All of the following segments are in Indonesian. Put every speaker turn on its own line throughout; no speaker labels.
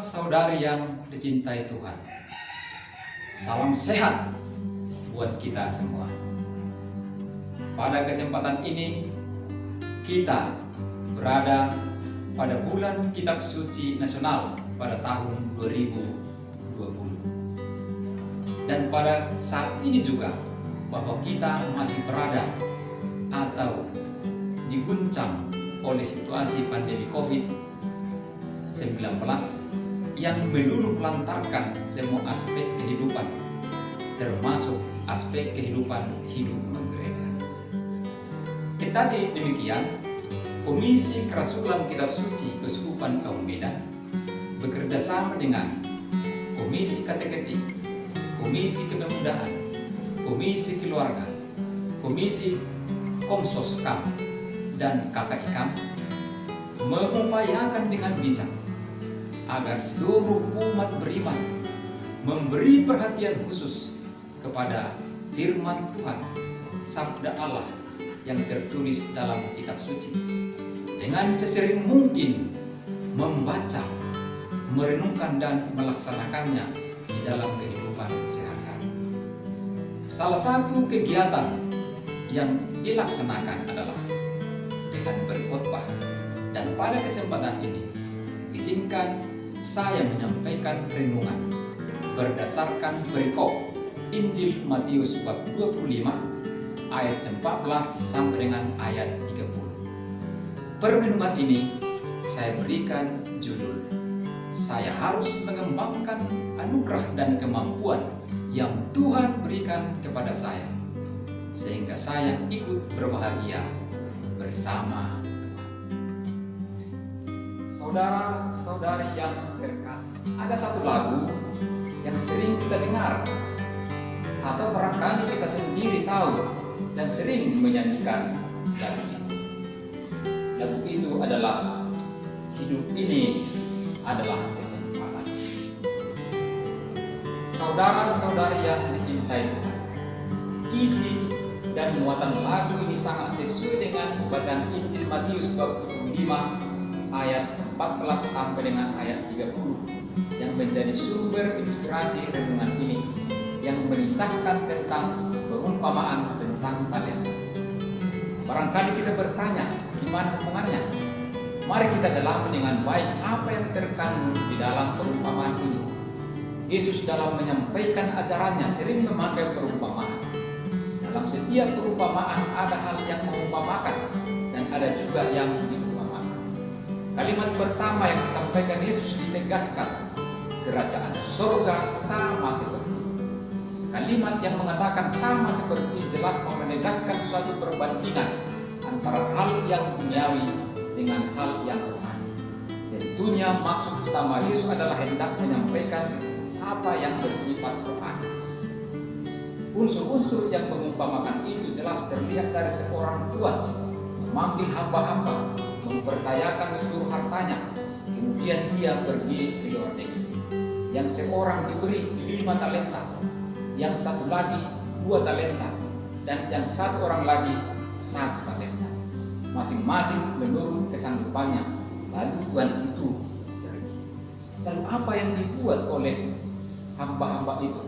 Saudara-saudari yang dicintai Tuhan, salam sehat buat kita semua. Pada kesempatan ini kita berada pada bulan Kitab Suci Nasional pada tahun 2020. Dan pada saat ini juga bahwa kita masih berada atau diguncang oleh situasi pandemi COVID-19 yang meluluh lantarkan semua aspek kehidupan, termasuk aspek kehidupan hidup gereja. Kendati demikian, Komisi Kerasulan Kitab Suci Keuskupan Kaum Medan bekerja sama dengan Komisi Kateketik, Komisi Kepemudaan, Komisi Keluarga, Komisi Komsos KAM, dan KKIKAM mengupayakan dengan bijak agar seluruh umat beriman memberi perhatian khusus kepada firman Tuhan, sabda Allah yang tertulis dalam kitab suci, dengan sesering mungkin membaca, merenungkan dan melaksanakannya di dalam kehidupan sehari-hari. Salah satu kegiatan yang dilaksanakan adalah dengan berkhotbah, dan pada kesempatan ini izinkan saya menyampaikan renungan berdasarkan perikop Injil Matius bab 25 ayat 14 sampai dengan ayat 30. Permenungan ini saya berikan judul "Saya harus mengembangkan anugerah dan kemampuan yang Tuhan berikan kepada saya, sehingga saya ikut berbahagia bersama Tuhan." Saudara-saudari yang terkasih, ada satu lagu yang sering kita dengar atau barangkali kita sendiri tahu dan sering menyanyikan lagu itu. Lagu itu adalah "Hidup Ini Adalah Kesempatan." Saudara-saudari yang dicintai Tuhan, isi dan muatan lagu ini sangat sesuai dengan bacaan Injil Matius bab 25 ayat 14 sampai dengan ayat 30 yang menjadi sumber inspirasi renungan ini, yang mengisahkan tentang perumpamaan tentang talenta. Barangkali kita bertanya, gimana hubungannya? Mari kita dalami dengan baik apa yang terkandung di dalam perumpamaan ini. Yesus dalam menyampaikan ajarannya sering memakai perumpamaan. Dalam setiap perumpamaan ada hal yang mengumpamakan dan ada juga yang diumpamakan. Kalimat pertama yang disampaikan Yesus ditegaskan, kerajaan surga sama seperti. Kalimat yang mengatakan sama seperti jelas menegaskan suatu perbandingan antara hal yang duniawi dengan hal yang rohani. Tentunya maksud utama Yesus adalah hendak menyampaikan apa yang bersifat rohani. Unsur-unsur yang mengumpamakan itu jelas terlihat dari seorang tuan memanggil hamba-hamba, mempercayakan seluruh hartanya, kemudian dia pergi ke luar negeri. Yang seorang diberi 5 talenta, yang satu lagi 2 talenta, dan yang satu orang lagi 1 talenta. Masing-masing menurut kesanggupannya. Lalu tuan itu pergi. Dan apa yang dibuat oleh hamba-hamba itu?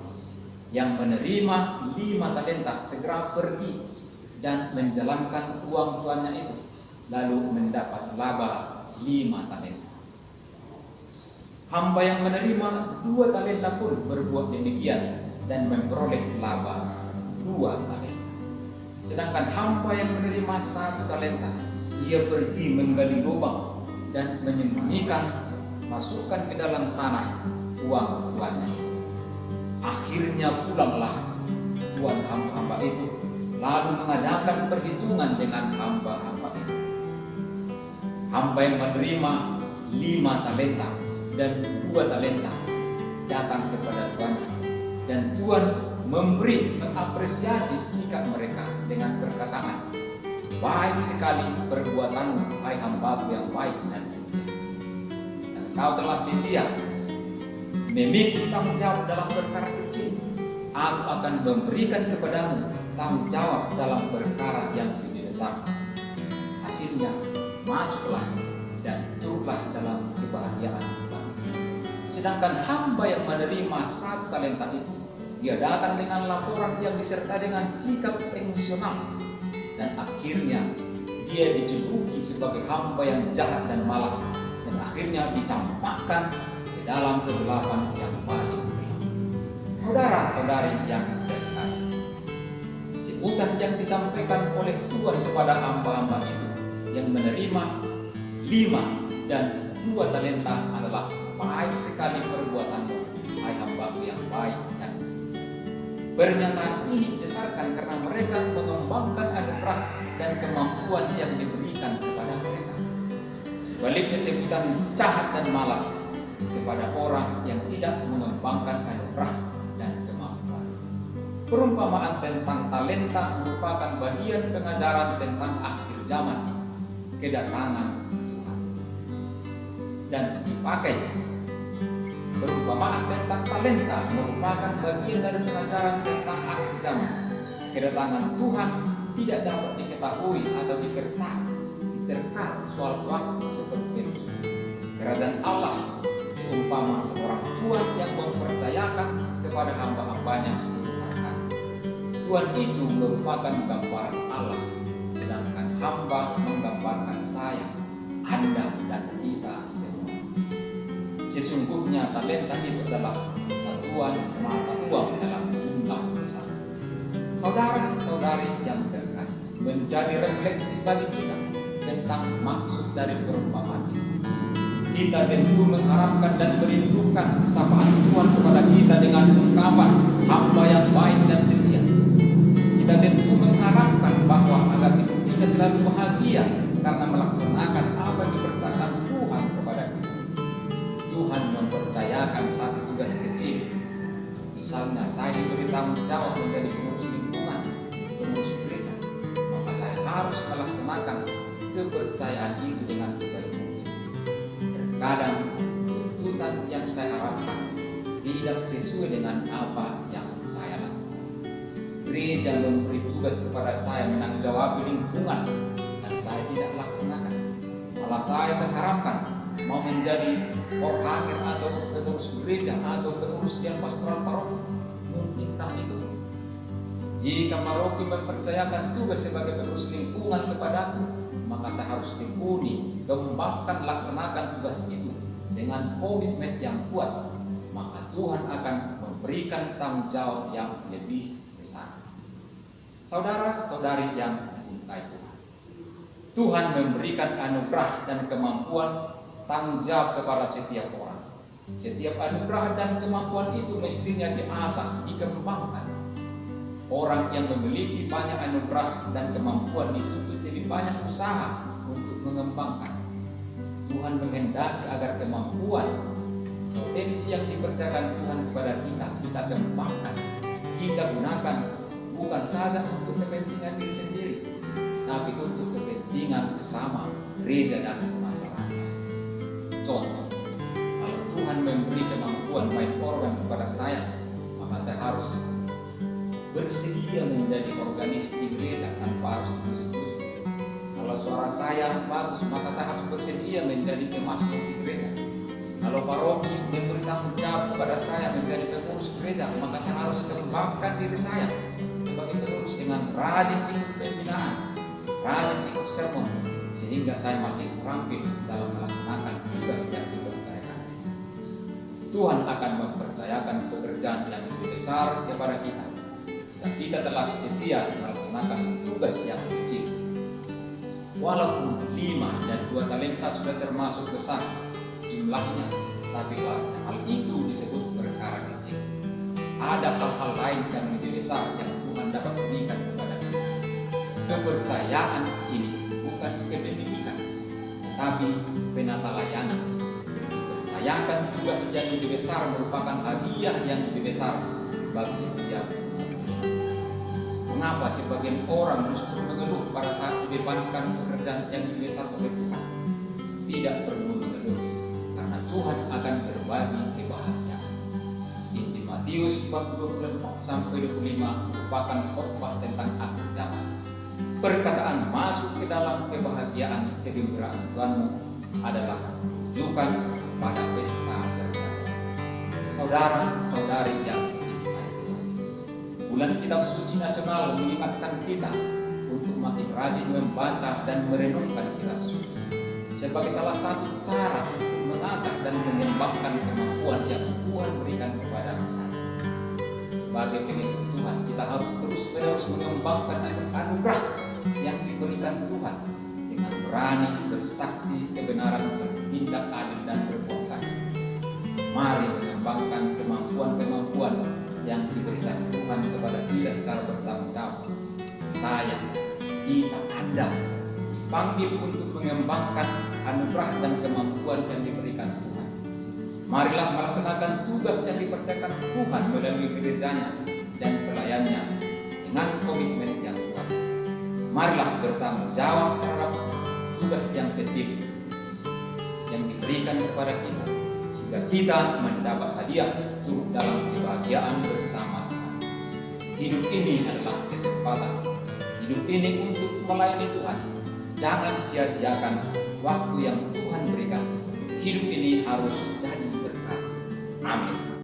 Yang menerima 5 talenta segera pergi dan menjalankan uang tuannya itu, lalu mendapat laba 5 talenta. Hamba yang menerima 2 talenta pun berbuat demikian dan memperoleh laba 2 talenta. Sedangkan hamba yang menerima 1 talenta, ia pergi menggali lubang dan menyembunyikan, masukkan ke dalam tanah uang tuannya. Akhirnya pulanglah tuan hamba-hamba itu, lalu mengadakan perhitungan dengan hamba-hamba itu. Hamba yang menerima 5 talenta dan 2 talenta datang kepada tuannya, dan tuan mengapresiasi sikap mereka dengan perkataan, "Baik sekali perbuatanmu, hai hambaku yang baik dan setia. Engkau telah setia memikul tanggung jawab dalam perkara kecil. Aku akan memberikan kepadamu tanggung jawab dalam perkara yang lebih besar. Hasilnya, masuklah dan turutlah dalam kebahagiaan Tuhan." Sedangkan hamba yang menerima 1 talenta itu, dia datang dengan laporan yang disertai dengan sikap emosional, dan akhirnya dia dijuluki sebagai hamba yang jahat dan malas, dan akhirnya dicampakkan ke dalam kegelapan yang paling gelap. Saudara-saudari yang terkasih, sebutan yang disampaikan oleh Tuhan kepada hamba-hamba itu yang menerima 5 dan 2 talenta adalah, baik sekali perbuatanmu, hai hambaku yang baik dan setia. Pernyataan ini didasarkan karena mereka mengembangkan anugerah dan kemampuan yang diberikan kepada mereka. Sebaliknya sebutan jahat dan malas kepada orang yang tidak mengembangkan anugerah dan kemampuan. Perumpamaan tentang talenta merupakan bagian pengajaran tentang akhir zaman, kedatangan Tuhan, dan dipakai. Perumpamaan tentang talenta merupakan bagian dari pengajaran tentang akhir zaman. Kedatangan Tuhan tidak dapat diketahui atau diterka soal waktu seperti itu. Kerajaan Allah seumpama seorang Tuhan yang mempercayakan kepada hamba-hambanya seluruh harta. Tuhan itu merupakan gambaran Allah, sedangkan hamba menggambarkan saya, Anda, dan kita semua. Sesungguhnya talenta itu adalah satuan mata uang dalam jumlah besar. Saudara-saudari yang terkasih, menjadi refleksi bagi kita tentang maksud dari perumpamaan itu. Kita tentu mengharapkan dan merindukan sapaan Tuhan kepada kita dengan ungkapan hamba yang baik dan setia. Kita tentu mengharapkan bahwa agar hidup kita selalu bahagia karena melaksanakan apa yang dipercayakan Tuhan kepada kita. Tuhan mempercayakan satu tugas kecil. Misalnya saya diberi tanggung jawab menjadi pengurus lingkungan, pengurus gereja, maka saya harus melaksanakan kepercayaan itu dengan sebaik mungkin. Terkadang tuntutan yang saya harapkan tidak sesuai dengan apa yang saya lakukan. Gereja memberi tugas kepada saya menanggapi lingkungan dan saya tidak laksanakan. Malah saya terharapkan mau menjadi orhanger atau pengurus gereja atau pengurus dian pastoral paroki. Mungkinkah itu? Jika paroki mempercayakan tugas sebagai pengurus lingkungan kepadaku, maka saya harus tekuni, kembangkan, laksanakan tugas itu dengan komitmen yang kuat. Maka Tuhan akan memberikan tanggung jawab yang lebih besar. Saudara-saudari yang dicintai Tuhan, Tuhan memberikan anugerah dan kemampuan tanggung jawab kepada setiap orang. Setiap anugerah dan kemampuan itu mestinya diasah, dikembangkan. Orang yang memiliki banyak anugerah dan kemampuan dituntut lebih banyak usaha untuk mengembangkan. Tuhan menghendaki agar kemampuan, potensi yang dipercayakan Tuhan kepada kita kembangkan, kita gunakan bukan saja untuk kepentingan diri sendiri, tapi untuk kepentingan sesama, gereja dan masyarakat. Contoh, kalau Tuhan memberi kemampuan main organ kepada saya, maka saya harus bersedia menjadi organis di gereja tanpa harus dipuji-puji. Kalau suara saya bagus, maka saya harus bersedia menjadi pemasmur di gereja. Kalau paroki memberi tanggung jawab kepada saya menjadi pengurus gereja, maka saya harus kembangkan diri saya sebagai pengurus dengan rajin ikut pembinaan, rajin ikut sermon, sehingga saya makin terampil dalam melaksanakan tugas yang dipercayakan. Tuhan akan mempercayakan pekerjaan yang lebih besar kepada kita jika kita telah setia melaksanakan tugas yang kecil. Walaupun 5 dan 2 talenta sudah termasuk besar jumlahnya, tapi hal itu disebut perkara kecil. Ada hal-hal lain yang lebih besar yang Tuhan dapat berikan kepada kita. Kepercayaan ini bukan kepemilikan, tapi penata layanan. Percayakan tugas yang lebih besar merupakan hadiah yang lebih besar bagi setiap umat. Mengapa sebagian orang justru mengeluh pada saat dibebankan pekerjaan yang lebih besar oleh Tuhan? Tidak perlu mengeluh, karena Tuhan akan berbagi kebahagiaan. Injil Matius bab 24-25 merupakan khotbah tentang akhir zaman. Perkataan masuk ke dalam kebahagiaan kegembiraan Tuhanmu adalah tujukan pada pesta perjamuan. saudara-saudari yang dicintai Tuhan. Bulan Kitab Suci Nasional mengingatkan kita untuk makin rajin membaca dan merenungkan Kitab Suci sebagai salah satu cara untuk mengasah dan mengembangkan kemampuan yang Tuhan berikan kepada saya. Sebagai pengikut Tuhan, kita harus terus-menerus mengembangkan anugerah yang diberikan Tuhan dengan berani bersaksi kebenaran, bertindak adil dan berbuat kasih. Mari mengembangkan kemampuan-kemampuan yang diberikan Tuhan kepada kita secara bertanggung jawab. Saya, kita, Anda dipanggil untuk mengembangkan anugerah dan kemampuan yang diberikan Tuhan. Marilah melaksanakan tugas yang dipercayakan Tuhan melalui gerejanya dan pelayannya dengan komitmen yang kuat. Marilah bertanggung jawab terhadap tugas yang kecil yang diberikan kepada kita, sehingga kita mendapat hadiah turut dalam kebahagiaan bersama Tuhan. Hidup ini adalah kesempatan. Hidup ini untuk melayani Tuhan. Jangan sia-siakan waktu yang Tuhan berikan. Hidup ini harus jadi berkat. Amin.